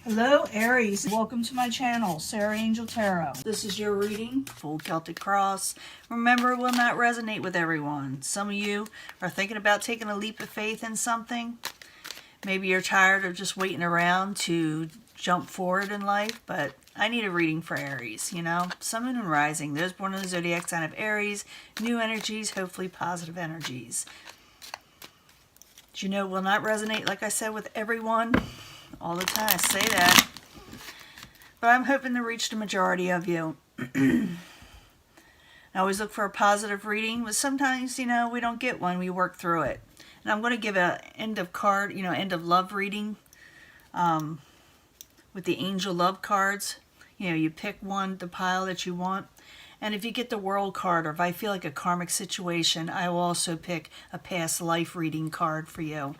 Hello Aries, welcome to my channel, Sarah Angel Tarot. This is your reading, full Celtic cross. Remember, it will not resonate with everyone. Some of you are thinking about taking a leap of faith in something. Maybe you're tired of just waiting around to jump forward in life, but I need a reading for Aries, you know. Sun, Moon, and Rising, those born in the zodiac sign of Aries, new energies, hopefully positive energies. Do you know it will not resonate, like I said, with everyone? All the time I say that, but I'm hoping to reach the majority of you. I always look for a positive reading, but sometimes, you know, we don't get one. We work through it. And I'm going to give an end of card, you know, end of love reading with the angel love cards. You know, you pick one, the pile that you want. And if you get the world card, or if I feel like a karmic situation, I will also pick a past life reading card for you.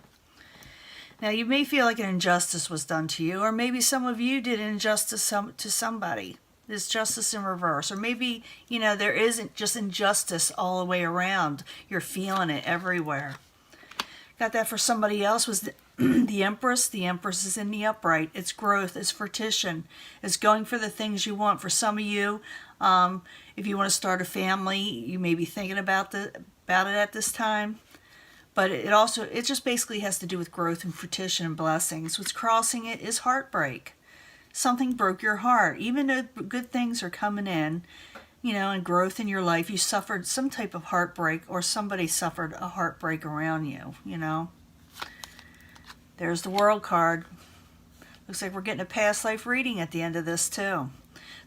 Now, you may feel like an injustice was done to you, or maybe some of you did injustice to somebody. There's justice in reverse. Or maybe, you know, there isn't just injustice all the way around. You're feeling it everywhere. Got that for somebody else was the Empress. The Empress is in the upright. It's growth. It's fruition. It's going for the things you want. For some of you, if you want to start a family, you may be thinking about it at this time. But it just basically has to do with growth and fruition and blessings. What's crossing it is heartbreak. Something broke your heart. Even though good things are coming in, you know, and growth in your life, you suffered some type of heartbreak, or somebody suffered a heartbreak around you, you know. There's the World card. Looks like we're getting a past life reading at the end of this too.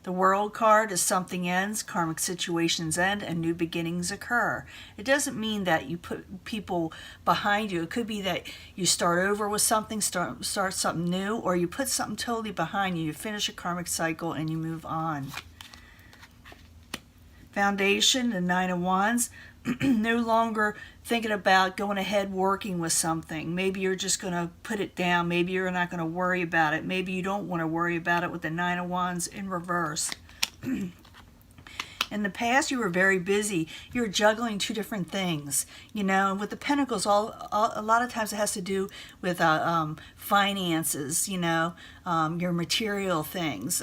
The World card is something ends, karmic situations end, and new beginnings occur. It doesn't mean that you put people behind you. It could be that you start over with something, start something new, or you put something totally behind you. You finish a karmic cycle and you move on. Foundation, the Nine of Wands. No longer thinking about going ahead working with something. Maybe you're just going to put it down. Maybe you're not going to worry about it. Maybe you don't want to worry about it with the Nine of Wands in reverse. In the past, you were very busy. You were juggling two different things. You know, and with the Pentacles, a lot of times it has to do with finances, you know, your material things.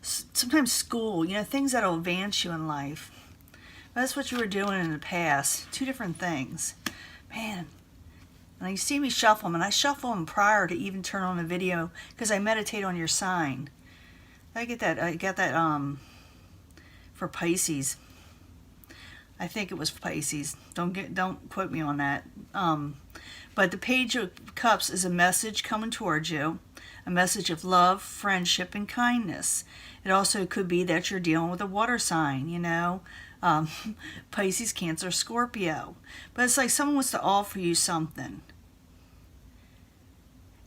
Sometimes school, you know, things that will advance you in life. That's what you were doing in the past. Two different things. Man. And you see me shuffle them, and I shuffle them prior to even turn on the video because I meditate on your sign. I get that for Pisces. I think it was Pisces. Don't quote me on that. But the Page of Cups is a message coming towards you. A message of love, friendship, and kindness. It also could be that you're dealing with a water sign, you know. Pisces, Cancer, Scorpio. But it's like someone wants to offer you something.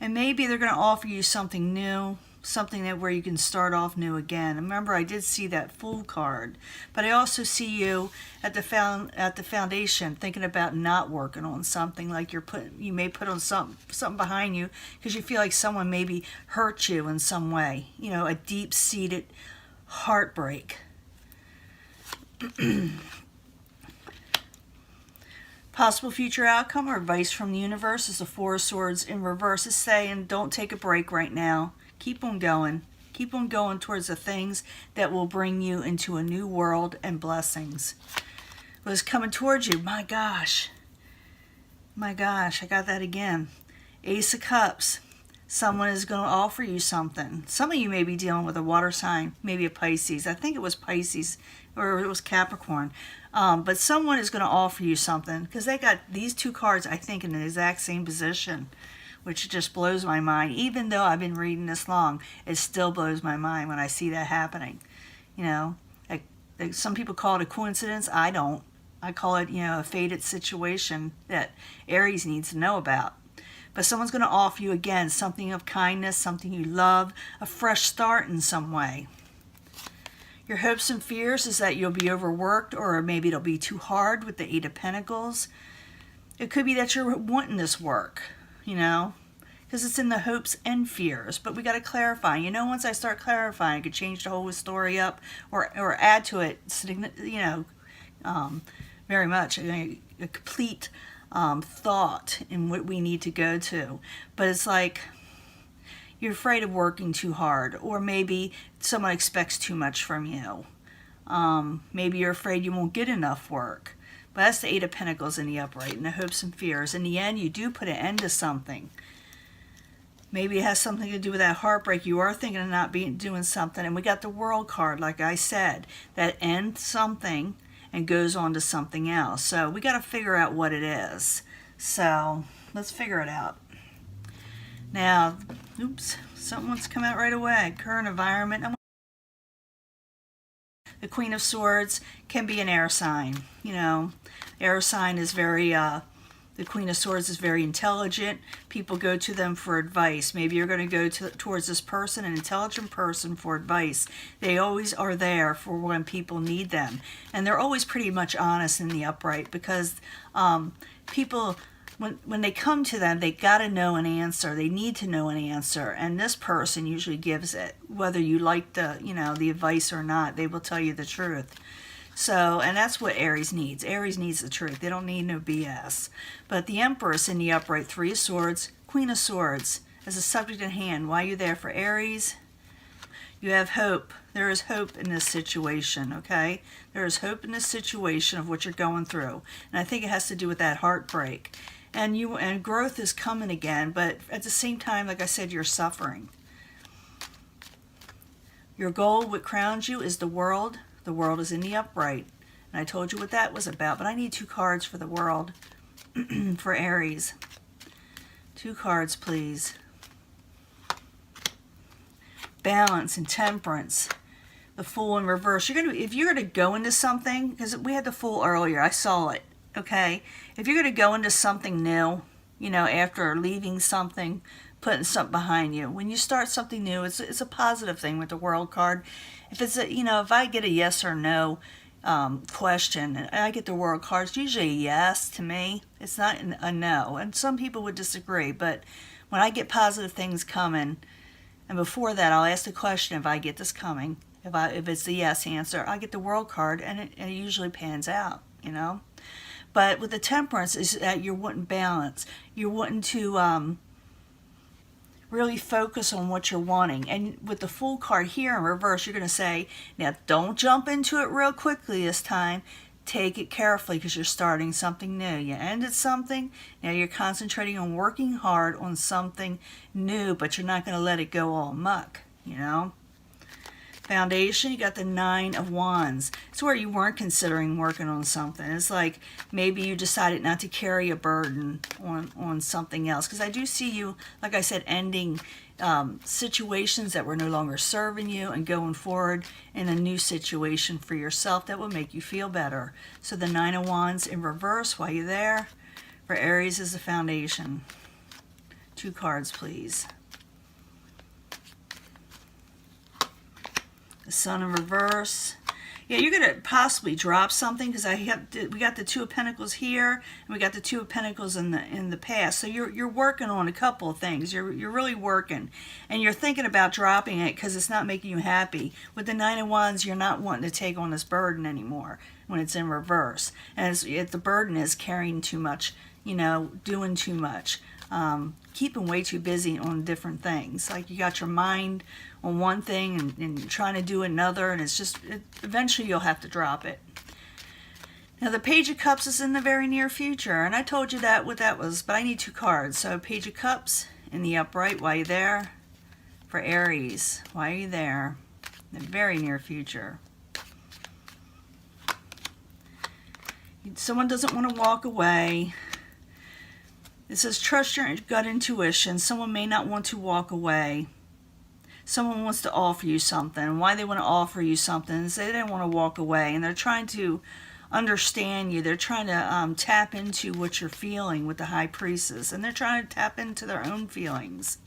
And maybe they're going to offer you something new, something where you can start off new again. Remember, I did see that Fool card. But I also see you at the foundation thinking about not working on something, like you may put on something behind you because you feel like someone maybe hurt you in some way. You know, a deep-seated heartbreak. Possible future outcome or advice from the universe is the Four of Swords in reverse. Is saying don't take a break right now. Keep on going. Keep on going towards the things that will bring you into a new world and blessings. What's coming towards you? My gosh. My gosh, I got that again. Ace of Cups. Someone is going to offer you something. Some of you may be dealing with a water sign, maybe a Pisces. I think it was Pisces, or it was Capricorn. But someone is going to offer you something because they got these two cards, I think, in the exact same position, which just blows my mind. Even though I've been reading this long, it still blows my mind when I see that happening. You know, like some people call it a coincidence. I don't. I call it, you know, a fated situation that Aries needs to know about. But someone's going to offer you, again, something of kindness, something you love, a fresh start in some way. Your hopes and fears is that you'll be overworked, or maybe it'll be too hard with the Eight of Pentacles. It could be that you're wanting this work, you know, because it's in the hopes and fears. But we got to clarify. You know, once I start clarifying, I could change the whole story up or add to it, you know, very much a complete thought in what we need to go to. But it's like, You're afraid of working too hard, or maybe someone expects too much from you. Maybe you're afraid you won't get enough work. But that's the Eight of Pentacles in the upright, and the hopes and fears. In the end, you do put an end to something. Maybe it has something to do with that heartbreak. You are thinking of not doing something. And we got the World card, like I said, that ends something and goes on to something else. So we got to figure out what it is. So let's figure it out. Now, oops, something wants to come out right away. Current environment. The Queen of Swords can be an air sign. You know, air sign is very... the Queen of Swords is very intelligent. People go to them for advice. Maybe you're going to go towards this person, an intelligent person, for advice. They always are there for when people need them. And they're always pretty much honest in the upright, because people, when they come to them, they got to know an answer. They need to know an answer. And this person usually gives it. Whether you like the, you know, the advice or not, they will tell you the truth. So, and that's what Aries needs. Aries needs the truth. They don't need no BS. But the Empress in the upright, Three of Swords, Queen of Swords, as a subject at hand. Why are you there for Aries? You have hope. There is hope in this situation, okay? There is hope in this situation of what you're going through. And I think it has to do with that heartbreak. And growth is coming again, but at the same time, like I said, you're suffering. Your goal, what crowns you, is the World. The World is in the upright. And I told you what that was about, but I need 2 cards for the World for Aries. 2 cards, please. Balance and Temperance. The Fool in reverse. If you're going to go into something, because we had the Fool earlier, I saw it, okay? If you're going to go into something new, you know, after leaving something, putting something behind you. When you start something new, it's a positive thing with the World card. If it's a, you know, if I get a yes or no question and I get the World card, it's usually a yes to me. It's not a no. And some people would disagree, but when I get positive things coming, and before that I'll ask the question if I get this coming. If it's the yes answer, I get the World card, and it usually pans out, you know. But with the Temperance is that you're wanting balance. You're wanting to really focus on what you're wanting. And with the Fool card here in reverse, you're going to say, now don't jump into it real quickly this time. Take it carefully, because you're starting something new. You ended something, now you're concentrating on working hard on something new, but you're not going to let it go all muck, you know. Foundation, you got the Nine of Wands. It's where you weren't considering working on something. It's like maybe you decided not to carry a burden on something else. Because I do see you, like I said, ending situations that were no longer serving you and going forward in a new situation for yourself that will make you feel better. So the Nine of Wands in reverse, while you're there, for Aries is the Foundation. 2 cards, please. The Sun in reverse. Yeah, you're going to possibly drop something, because we got the Two of Pentacles here, and we got the Two of Pentacles in the past. So you're working on a couple of things. You're really working, and you're thinking about dropping it because it's not making you happy. With the Nine of Wands, you're not wanting to take on this burden anymore when it's in reverse, and the burden is carrying too much, you know, doing too much, keeping way too busy on different things. Like you got your mind on one thing and trying to do another, and it's just, eventually you'll have to drop it. Now the Page of Cups is in the very near future, and I told you what that was, but I need 2 cards. So Page of Cups in the upright, while you're there, for Aries. Why are you there? In the very near future. Someone doesn't want to walk away. It says trust your gut intuition. Someone may not want to walk away. Someone wants to offer you something. Why they want to offer you something is they don't want to walk away, and they're trying to understand you. They're trying to tap into what you're feeling with the High Priestess, and they're trying to tap into their own feelings.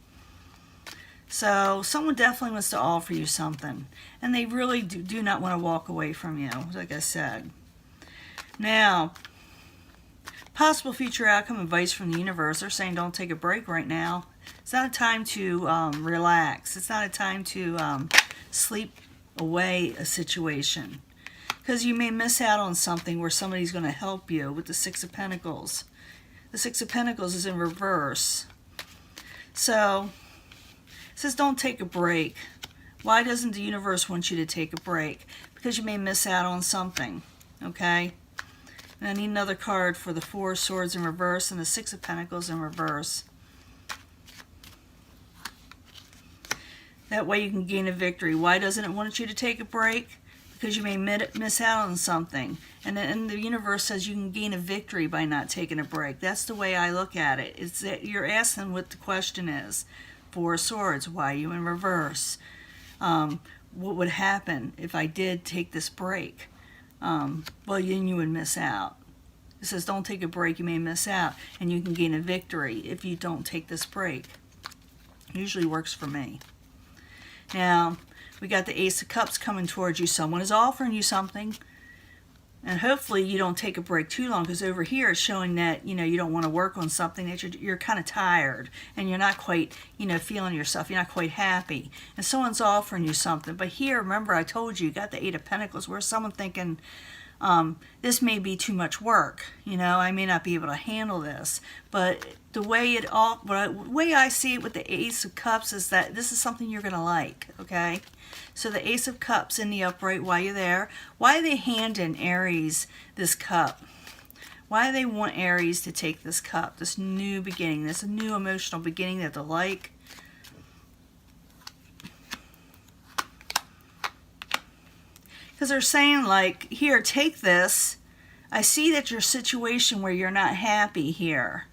So someone definitely wants to offer you something, and they really do not want to walk away from you, like I said. Now, possible future outcome advice from the universe. They're saying don't take a break right now. It's not a time to relax. It's not a time to sleep away a situation. Because you may miss out on something where somebody's going to help you with the Six of Pentacles. The Six of Pentacles is in reverse. So says don't take a break. Why doesn't the universe want you to take a break? Because you may miss out on something, okay? And I need another card for the Four of Swords in reverse and the Six of Pentacles in reverse. That way you can gain a victory. Why doesn't it want you to take a break? Because you may miss out on something. And the universe says you can gain a victory by not taking a break. That's the way I look at it. It's that you're asking what the question is. Four of Swords, why are you in reverse? What would happen if I did take this break? Well, then you would miss out. It says don't take a break, you may miss out. And you can gain a victory if you don't take this break. Usually works for me. Now, we got the Ace of Cups coming towards you. Someone is offering you something. And hopefully you don't take a break too long, because over here it's showing that, you know, you don't want to work on something, that you're kind of tired and you're not quite, you know, feeling yourself. You're not quite happy. And someone's offering you something. But here, remember I told you, you got the Eight of Pentacles, where someone thinking, this may be too much work. You know, I may not be able to handle this. But the way I see it with the Ace of Cups is that this is something you're going to like, okay? So the Ace of Cups in the upright, while you're there, why are they handing Aries this cup? Why do they want Aries to take this cup, this new beginning, this new emotional beginning that they like? Because they're saying, like, here, take this. I see that your situation where you're not happy here.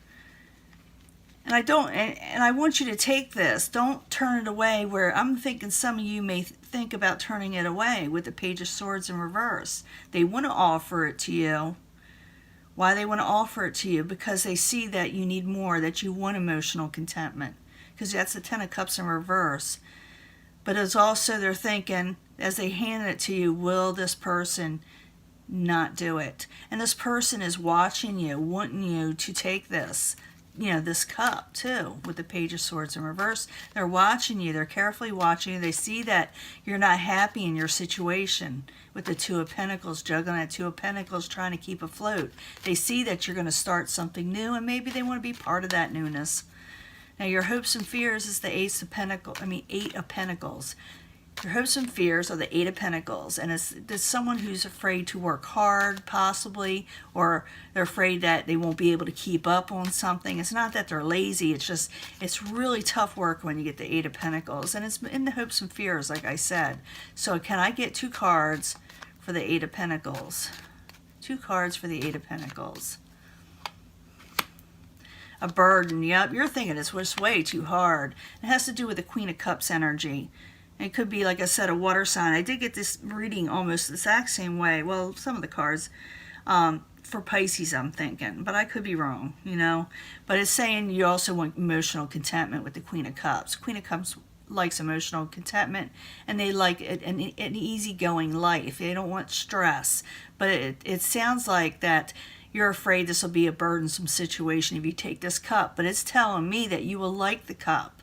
And I want you to take this. Don't turn it away, where I'm thinking some of you may think about turning it away with the Page of Swords in reverse. They want to offer it to you. Why they want to offer it to you? Because they see that you need more, that you want emotional contentment. Because that's the Ten of Cups in reverse. But it's also they're thinking, as they hand it to you, will this person not do it? And this person is watching you, wanting you to take this. You know, this cup too, with the Page of Swords in reverse. They're watching you. They're carefully watching you. They see that you're not happy in your situation with the Two of Pentacles, juggling that Two of Pentacles, trying to keep afloat. They see that you're going to start something new, and maybe they want to be part of that newness. Now, your hopes and fears is the Eight of Pentacles. Your hopes and fears are the Eight of Pentacles, and it's someone who's afraid to work hard, possibly, or they're afraid that they won't be able to keep up on something. It's not that they're lazy, it's just, it's really tough work when you get the Eight of Pentacles, and it's in the hopes and fears, like I said. So can I get 2 cards for the Eight of Pentacles? 2 cards for the Eight of Pentacles. A burden, yep, you're thinking it's just way too hard. It has to do with the Queen of Cups energy. It could be, like I said, a water sign. I did get this reading almost the exact same way. Well, some of the cards for Pisces, I'm thinking. But I could be wrong, you know. But it's saying you also want emotional contentment with the Queen of Cups. Queen of Cups likes emotional contentment, and they like an easygoing life. They don't want stress. But it sounds like that you're afraid this will be a burdensome situation if you take this cup. But it's telling me that you will like the cup.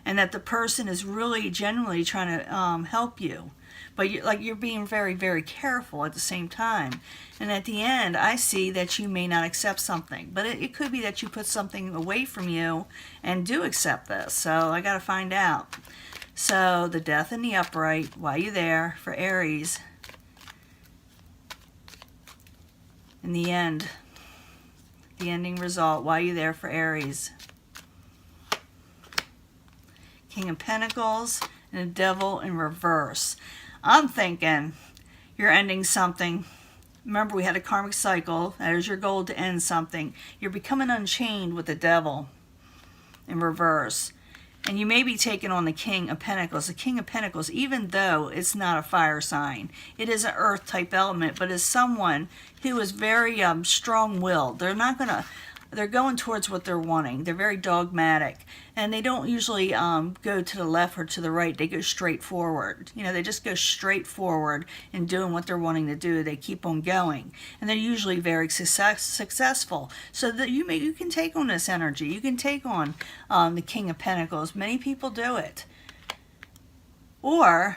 And that the person is really genuinely trying to help you. But you're being very, very careful at the same time. And at the end, I see that you may not accept something. But it could be that you put something away from you and do accept this. So I got to find out. So the Death in the upright, while you're there, for Aries. In the end, the ending result, while you're there, for Aries. King of Pentacles and the Devil in reverse. I'm thinking you're ending something. Remember, we had a karmic cycle. That is your goal, to end something. You're becoming unchained with the Devil in reverse. And you may be taking on the King of Pentacles. The King of Pentacles, even though it's not a fire sign, it is an earth type element, but is someone who is very strong-willed. They're going towards what they're wanting. They're very dogmatic. And they don't usually go to the left or to the right. They go straight forward. You know, they just go straight forward in doing what they're wanting to do. They keep on going. And they're usually very successful. So that you can take on this energy. You can take on the King of Pentacles. Many people do it. Or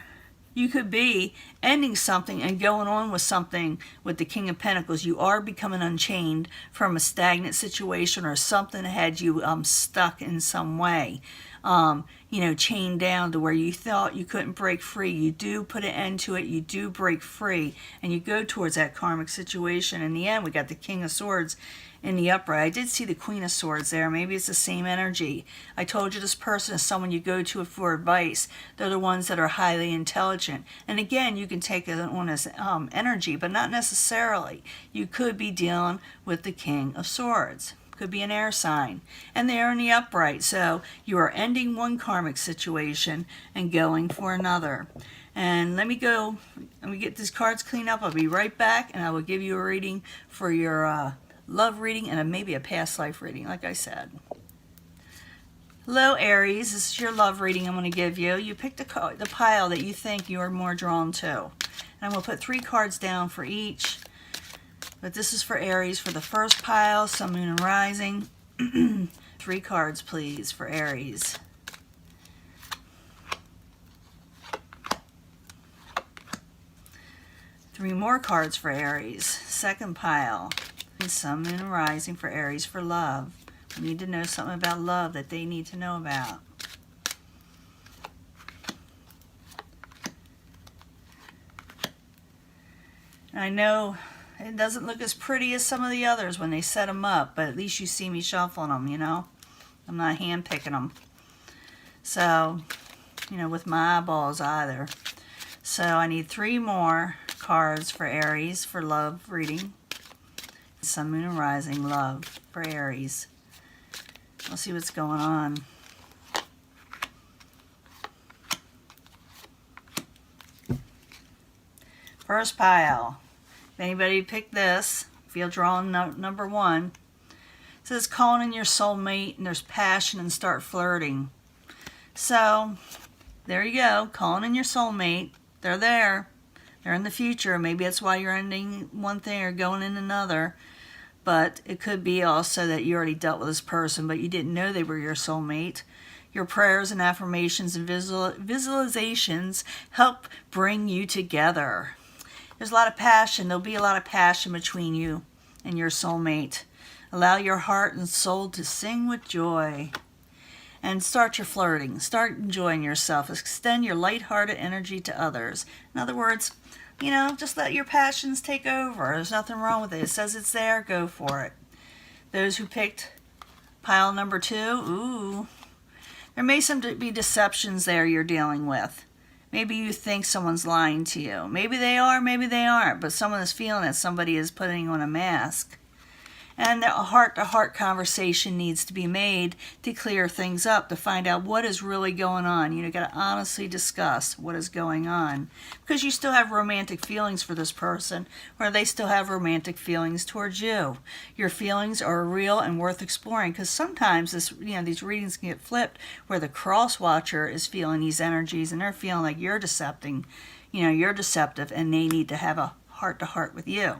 you could be ending something and going on with something with the King of Pentacles. You are becoming unchained from a stagnant situation or something that had you stuck in some way. chained down to where you thought you couldn't break free. You do put an end to it. You do break free, and you go towards that karmic situation. In the end, we got the King of Swords in the upright. I did see the Queen of Swords there. Maybe it's the same energy. I told you this person is someone you go to for advice. They're the ones that are highly intelligent. And again, you can take it on as energy, but not necessarily. You could be dealing with the King of Swords. Could be an air sign. And they're in the upright. So you are ending one karmic situation and going for another. And let me get these cards cleaned up. I'll be right back, and I will give you a reading for your love reading and maybe a past life reading, like I said. Hello, Aries. This is your love reading I'm going to give you. You pick the pile that you think you are more drawn to. And I'm going to put 3 cards down for each. But this is for Aries for the first pile, Sun, Moon, and Rising. 3 cards, please, for Aries. Three more cards for Aries. Second pile. Sun, Moon, and Rising for Aries for love. We need to know something about love that they need to know about. And I know it doesn't look as pretty as some of the others when they set them up, but at least you see me shuffling them, you know. I'm not hand picking them. So, with my eyeballs either. So I need 3 more cards for Aries for love reading. Sun, Moon, and Rising, love for Aries. We'll see what's going on. First pile. If anybody picked this, if you'll draw number 1, it says calling in your soulmate, and there's passion and start flirting. So, there you go. Calling in your soulmate. They're there. They're in the future. Maybe that's why you're ending one thing or going in another. But it could be also that you already dealt with this person, but you didn't know they were your soulmate. Your prayers and affirmations and visualizations help bring you together. There's a lot of passion. There'll be a lot of passion between you and your soulmate. Allow your heart and soul to sing with joy. And start your flirting. Start enjoying yourself. Extend your lighthearted energy to others. In other words, just let your passions take over. There's nothing wrong with it. It says it's there. Go for it. Those who picked pile number 2, ooh. There may be deceptions there you're dealing with. Maybe you think someone's lying to you. Maybe they are, maybe they aren't. But someone is feeling that somebody is putting on a mask. And a heart-to-heart conversation needs to be made to clear things up, to find out what is really going on. You got to honestly discuss what is going on. Because you still have romantic feelings for this person, or they still have romantic feelings towards you. Your feelings are real and worth exploring, because sometimes these readings can get flipped, where the cross-watcher is feeling these energies, and they're feeling like you're deceptive, and they need to have a heart-to-heart with you.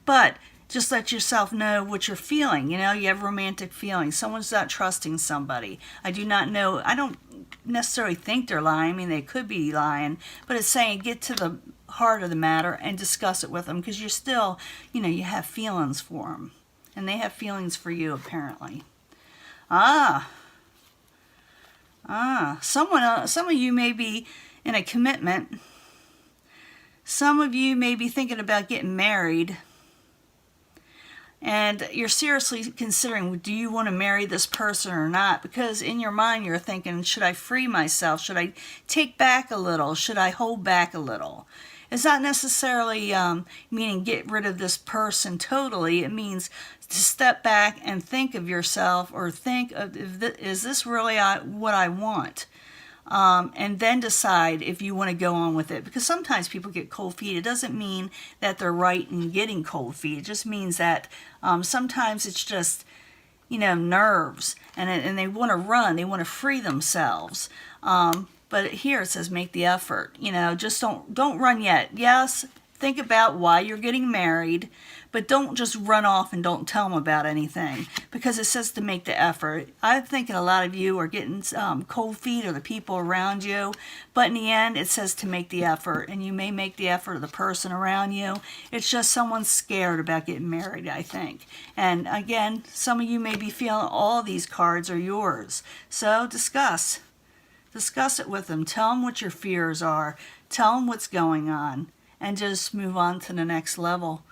But just let yourself know what you're feeling. You have romantic feelings. Someone's not trusting somebody. I do not know. I don't necessarily think they're lying. I mean, they could be lying. But it's saying get to the heart of the matter and discuss it with them, because you're still, you have feelings for them. And they have feelings for you, apparently. Some of you may be in a commitment. Some of you may be thinking about getting married. And you're seriously considering, do you want to marry this person or not? Because in your mind you're thinking, should I free myself? Should I take back a little? Should I hold back a little? It's not necessarily meaning get rid of this person totally. It means to step back and think of yourself, or think of, is this really what I want? And then decide if you want to go on with it. Because sometimes people get cold feet. It doesn't mean that they're right in getting cold feet. It just means that sometimes it's just, nerves. And they want to run. They want to free themselves. But here it says make the effort. Just don't run yet. Yes, Think about why you're getting married, but don't just run off and don't tell them about anything, because it says to make the effort. I'm thinking a lot of you are getting cold feet, or the people around you, but in the end it says to make the effort, and you may make the effort of the person around you. It's just someone's scared about getting married, I think. And again, some of you may be feeling all these cards are yours. So discuss it with them. Tell them what your fears are. Tell them what's going on. And just move on to the next level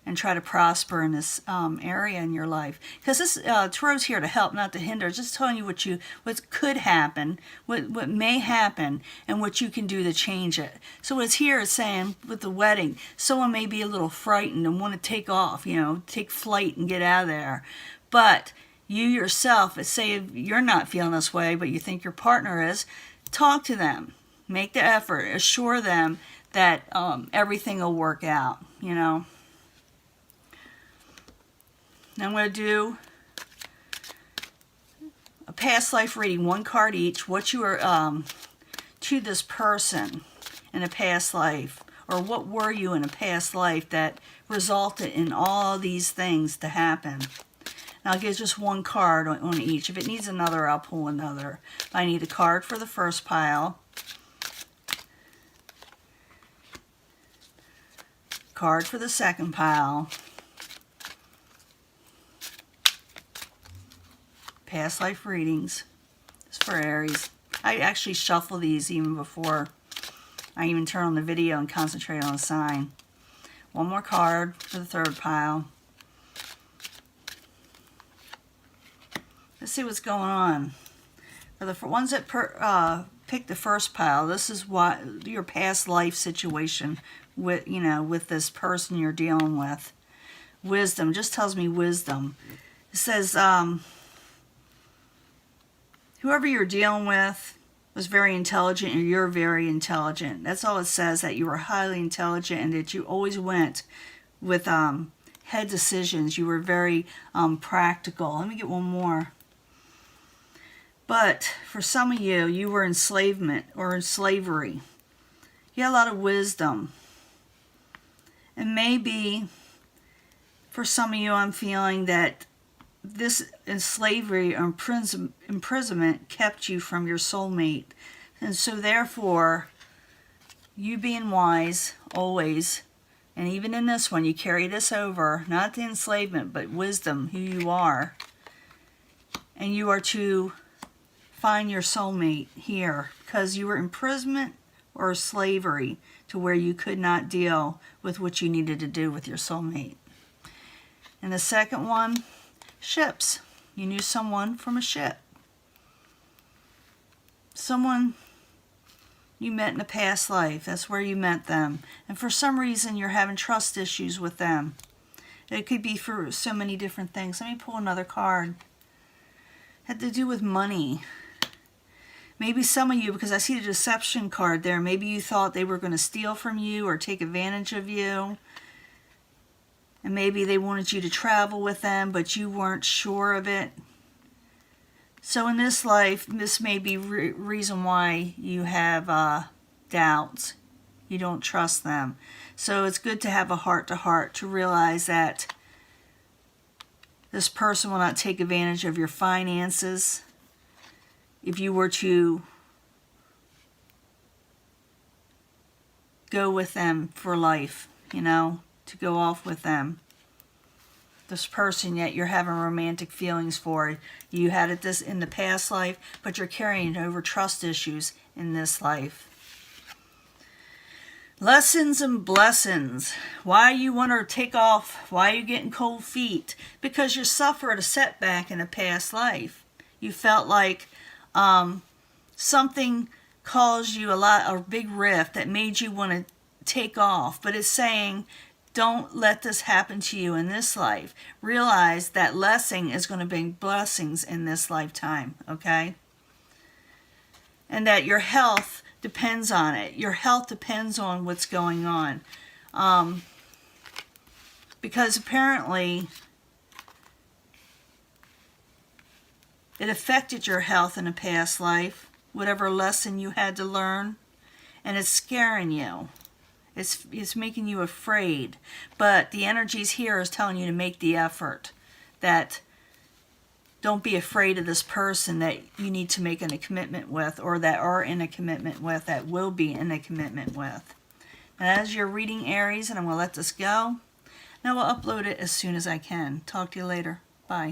and try to prosper in this area in your life. Because this Tarot's here to help, not to hinder. Just telling you what could happen, what may happen, and what you can do to change it. So what's here is saying, with the wedding, someone may be a little frightened and want to take off, take flight and get out of there. But you yourself, say if you're not feeling this way, but you think your partner is, talk to them. Make the effort. Assure them that everything will work out, Now I'm going to do a past life reading, one card each, what you are to this person in a past life, or what were you in a past life that resulted in all these things to happen. And I'll give just one card on each. If it needs another, I'll pull another. I need a card for the first pile, card for the second pile, past life readings. It's for Aries. I actually shuffle these even before I even turn on the video and concentrate on the sign. One more card for the third pile. Let's see what's going on. For the ones that pick the first pile, this is what your past life situation with with this person you're dealing with. Wisdom just tells me wisdom. It says whoever you're dealing with was very intelligent, or you're very intelligent. That's all it says, that you were highly intelligent and that you always went with head decisions. You were very practical. Let me get one more. But for some of you, you were enslavement or in slavery. You had a lot of wisdom. And maybe for some of you, I'm feeling that this slavery or imprisonment kept you from your soulmate. And so therefore, you being wise always, and even in this one, you carry this over, not the enslavement, but wisdom, who you are. And you are to find your soulmate here, because you were imprisonment or slavery to where you could not deal with what you needed to do with your soulmate. And the second one, ships. You knew someone from a ship. Someone you met in a past life. That's where you met them. And for some reason, you're having trust issues with them. It could be for so many different things. Let me pull another card. It had to do with money. Maybe some of you, because I see the deception card there, maybe you thought they were going to steal from you or take advantage of you. And maybe they wanted you to travel with them, but you weren't sure of it. So in this life, this may be reason why you have doubts. You don't trust them. So it's good to have a heart-to-heart to realize that this person will not take advantage of your finances. If you were to go with them for life, to go off with them. This person yet you're having romantic feelings for. You had it this in the past life, but you're carrying over trust issues in this life. Lessons and blessings. Why you want to take off? Why are you getting cold feet? Because you suffered a setback in a past life. You felt like something caused you a big rift that made you want to take off. But it's saying, don't let this happen to you in this life. Realize that lesson is going to bring blessings in this lifetime, okay? And that your health depends on it. Your health depends on what's going on. Because apparently it affected your health in a past life, whatever lesson you had to learn, and it's scaring you. It's making you afraid. But the energies here is telling you to make the effort. That don't be afraid of this person that you need to make a commitment with, or that are in a commitment with, that will be in a commitment with. And as you're reading, Aries, and I'm going to let this go. And I will upload it as soon as I can. Talk to you later. Bye.